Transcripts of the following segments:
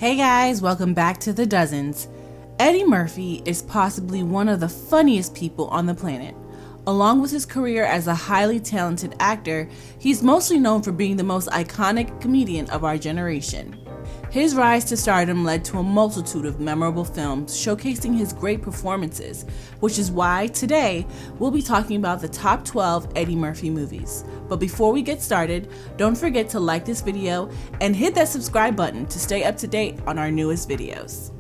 Hey guys, welcome back to The Dozens. Eddie Murphy is possibly one of the funniest people on the planet. Along with his career as a highly talented actor, he's mostly known for being the most iconic comedian of our generation. His rise to stardom led to a multitude of memorable films showcasing his great performances, which is why today we'll be talking about the top 12 Eddie Murphy movies. But before we get started, don't forget to like this video and hit that subscribe button to stay up to date on our newest videos.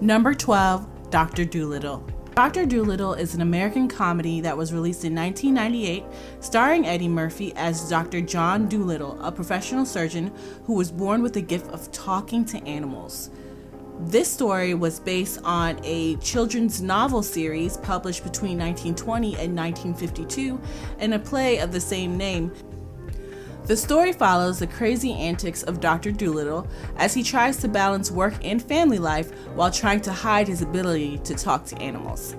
Number 12, Dr. Doolittle. Dr. Doolittle is an American comedy that was released in 1998, starring Eddie Murphy as Dr. John Doolittle, a professional surgeon who was born with the gift of talking to animals. This story was based on a children's novel series published between 1920 and 1952 and a play of the same name. The story follows the crazy antics of Dr. Doolittle as he tries to balance work and family life while trying to hide his ability to talk to animals.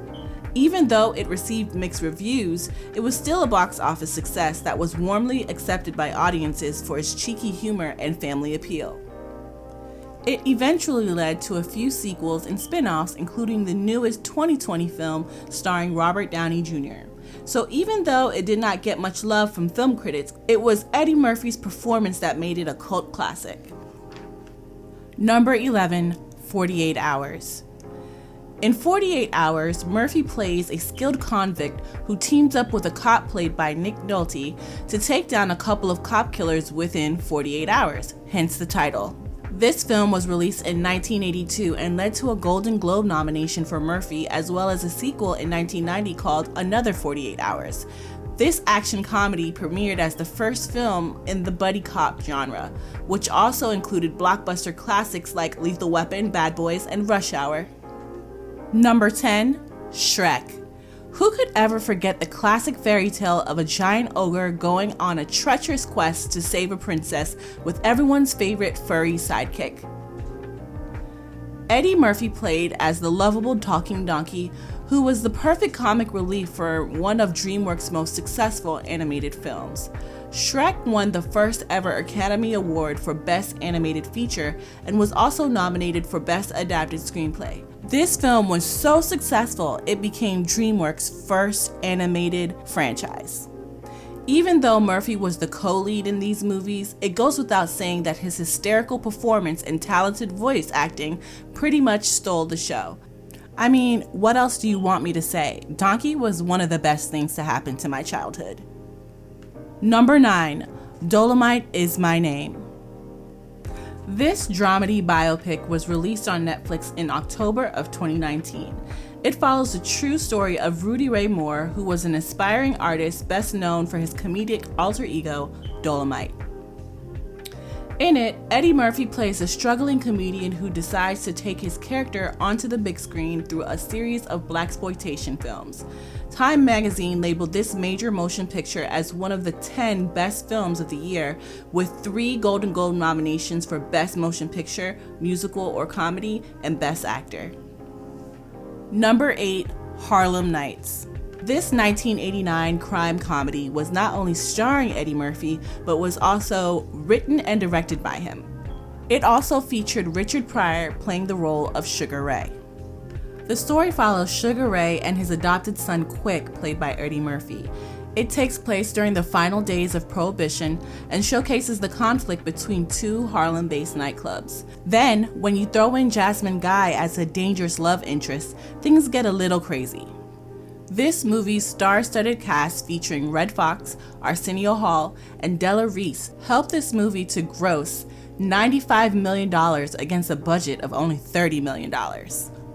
Even though it received mixed reviews, it was still a box office success that was warmly accepted by audiences for its cheeky humor and family appeal. It eventually led to a few sequels and spin-offs, including the newest 2020 film starring Robert Downey Jr. So even though it did not get much love from film critics, it was Eddie Murphy's performance that made it a cult classic. Number 11, 48 Hours. In 48 Hours, Murphy plays a skilled convict who teams up with a cop played by Nick Nolte to take down a couple of cop killers within 48 hours, hence the title. This film was released in 1982 and led to a Golden Globe nomination for Murphy, as well as a sequel in 1990 called Another 48 Hours. This action comedy premiered as the first film in the buddy cop genre, which also included blockbuster classics like Lethal Weapon, Bad Boys, and Rush Hour. Number 10, Shrek. Who could ever forget the classic fairy tale of a giant ogre going on a treacherous quest to save a princess with everyone's favorite furry sidekick? Eddie Murphy played as the lovable talking donkey who was the perfect comic relief for one of DreamWorks' most successful animated films. Shrek won the first ever Academy Award for Best Animated Feature and was also nominated for Best Adapted Screenplay. This film was so successful, it became DreamWorks' first animated franchise. Even though Murphy was the co-lead in these movies, it goes without saying that his hysterical performance and talented voice acting pretty much stole the show. I mean, what else do you want me to say? Donkey was one of the best things to happen to my childhood. Number 9, Dolomite Is My Name. This dramedy biopic was released on Netflix in October of 2019. It follows the true story of Rudy Ray Moore, who was an aspiring artist best known for his comedic alter ego, Dolomite. In it, Eddie Murphy plays a struggling comedian who decides to take his character onto the big screen through a series of blaxploitation films. Time magazine labeled this major motion picture as one of the 10 best films of the year, with 3 Golden Globe nominations for Best Motion Picture, Musical or Comedy, and Best Actor. Number 8, Harlem Nights. This 1989 crime comedy was not only starring Eddie Murphy, but was also written and directed by him. It also featured Richard Pryor playing the role of Sugar Ray. The story follows Sugar Ray and his adopted son Quick, played by Eddie Murphy. It takes place during the final days of Prohibition and showcases the conflict between 2 Harlem-based nightclubs. Then, when you throw in Jasmine Guy as a dangerous love interest, things get a little crazy. This movie's star-studded cast featuring Red Fox, Arsenio Hall, and Della Reese helped this movie to gross $95 million against a budget of only $30 million.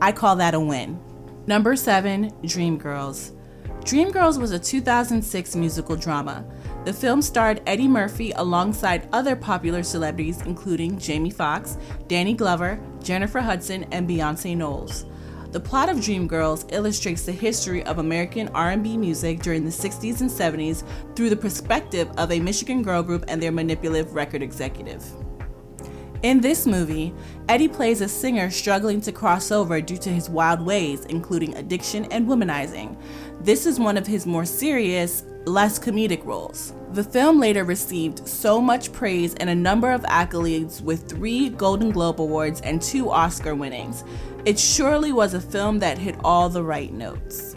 I call that a win. Number 7, Dreamgirls. Dreamgirls was a 2006 musical drama. The film starred Eddie Murphy alongside other popular celebrities including Jamie Foxx, Danny Glover, Jennifer Hudson, and Beyonce Knowles. The plot of Dreamgirls illustrates the history of American R&B music during the 60s and 70s through the perspective of a Michigan girl group and their manipulative record executive. In this movie, Eddie plays a singer struggling to cross over due to his wild ways, including addiction and womanizing. This is one of his more serious less comedic roles. The film later received so much praise and a number of accolades with 3 Golden Globe Awards and 2 Oscar winnings. It surely was a film that hit all the right notes.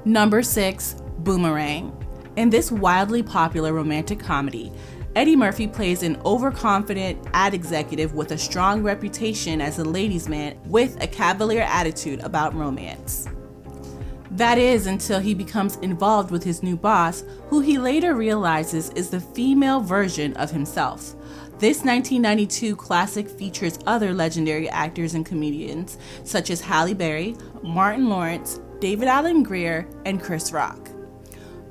Number 6, Boomerang. In this wildly popular romantic comedy, Eddie Murphy plays an overconfident ad executive with a strong reputation as a ladies' man with a cavalier attitude about romance. That is until he becomes involved with his new boss, who he later realizes is the female version of himself. This 1992 classic features other legendary actors and comedians such as Halle Berry, Martin Lawrence, David Alan Grier, and Chris Rock.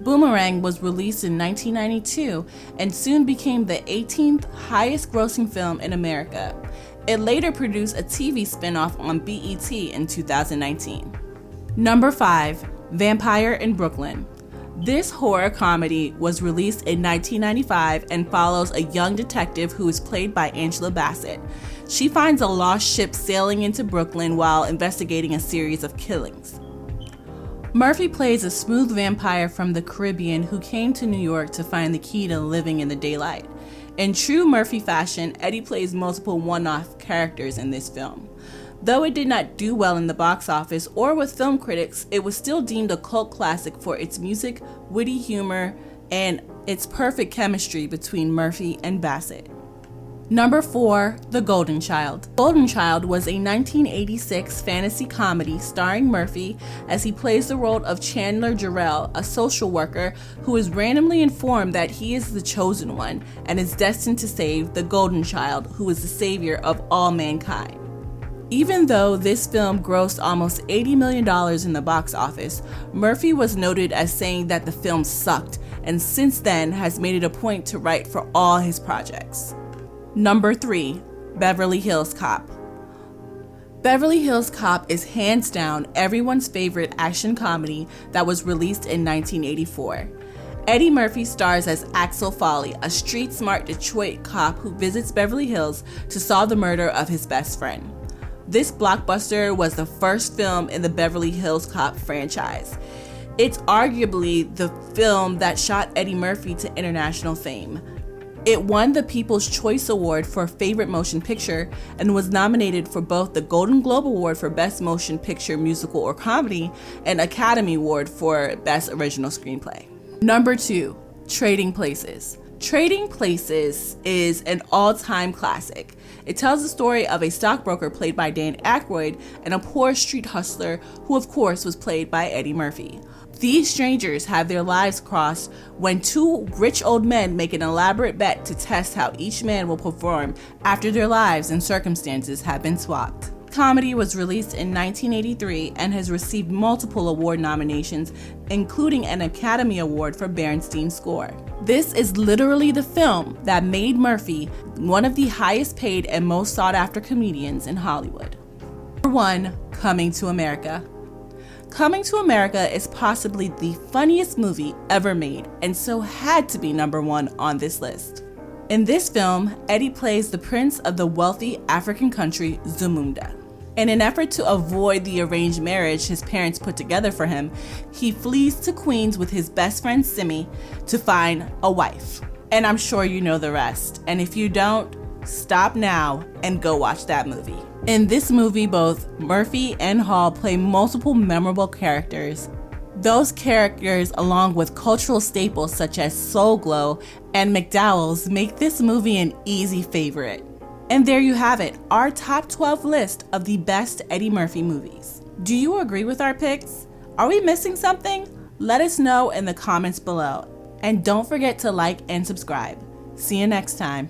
Boomerang was released in 1992 and soon became the 18th highest grossing film in America. It later produced a TV spin-off on BET in 2019. Number 5, Vampire in Brooklyn. This horror comedy was released in 1995 and follows a young detective who is played by Angela Bassett. She finds a lost ship sailing into Brooklyn while investigating a series of killings. Murphy plays a smooth vampire from the Caribbean who came to New York to find the key to living in the daylight. In true Murphy fashion, Eddie plays multiple one-off characters in this film. Though it did not do well in the box office or with film critics, it was still deemed a cult classic for its music, witty humor, and its perfect chemistry between Murphy and Bassett. Number 4, The Golden Child. Golden Child was a 1986 fantasy comedy starring Murphy as he plays the role of Chandler Jarrell, a social worker who is randomly informed that he is the chosen one and is destined to save the Golden Child, who is the savior of all mankind. Even though this film grossed almost $80 million in the box office, Murphy was noted as saying that the film sucked and since then has made it a point to write for all his projects. Number 3, Beverly Hills Cop. Beverly Hills Cop is hands down everyone's favorite action comedy that was released in 1984. Eddie Murphy stars as Axel Foley, a street-smart Detroit cop who visits Beverly Hills to solve the murder of his best friend. This blockbuster was the first film in the Beverly Hills Cop franchise. It's arguably the film that shot Eddie Murphy to international fame. It won the People's Choice Award for Favorite Motion Picture and was nominated for both the Golden Globe Award for Best Motion Picture Musical or Comedy and Academy Award for Best Original Screenplay. Number 2, Trading Places. Trading Places is an all-time classic. It tells the story of a stockbroker played by Dan Aykroyd and a poor street hustler who of course was played by Eddie Murphy. These strangers have their lives crossed when 2 rich old men make an elaborate bet to test how each man will perform after their lives and circumstances have been swapped. Comedy was released in 1983 and has received multiple award nominations, including an Academy Award for Bernstein's score. This is literally the film that made Murphy one of the highest paid and most sought after comedians in Hollywood. Number 1, Coming to America. Coming to America is possibly the funniest movie ever made, and so had to be number 1 on this list. In this film, Eddie plays the prince of the wealthy African country, Zamunda. In an effort to avoid the arranged marriage his parents put together for him, he flees to Queens with his best friend Simi to find a wife. And I'm sure you know the rest, and if you don't, stop now and go watch that movie. In this movie, both Murphy and Hall play multiple memorable characters. Those characters, along with cultural staples such as Soul Glow and McDowell's, make this movie an easy favorite. And there you have it, our top 12 list of the best Eddie Murphy movies. Do you agree with our picks? Are we missing something? Let us know in the comments below. And don't forget to like and subscribe. See you next time.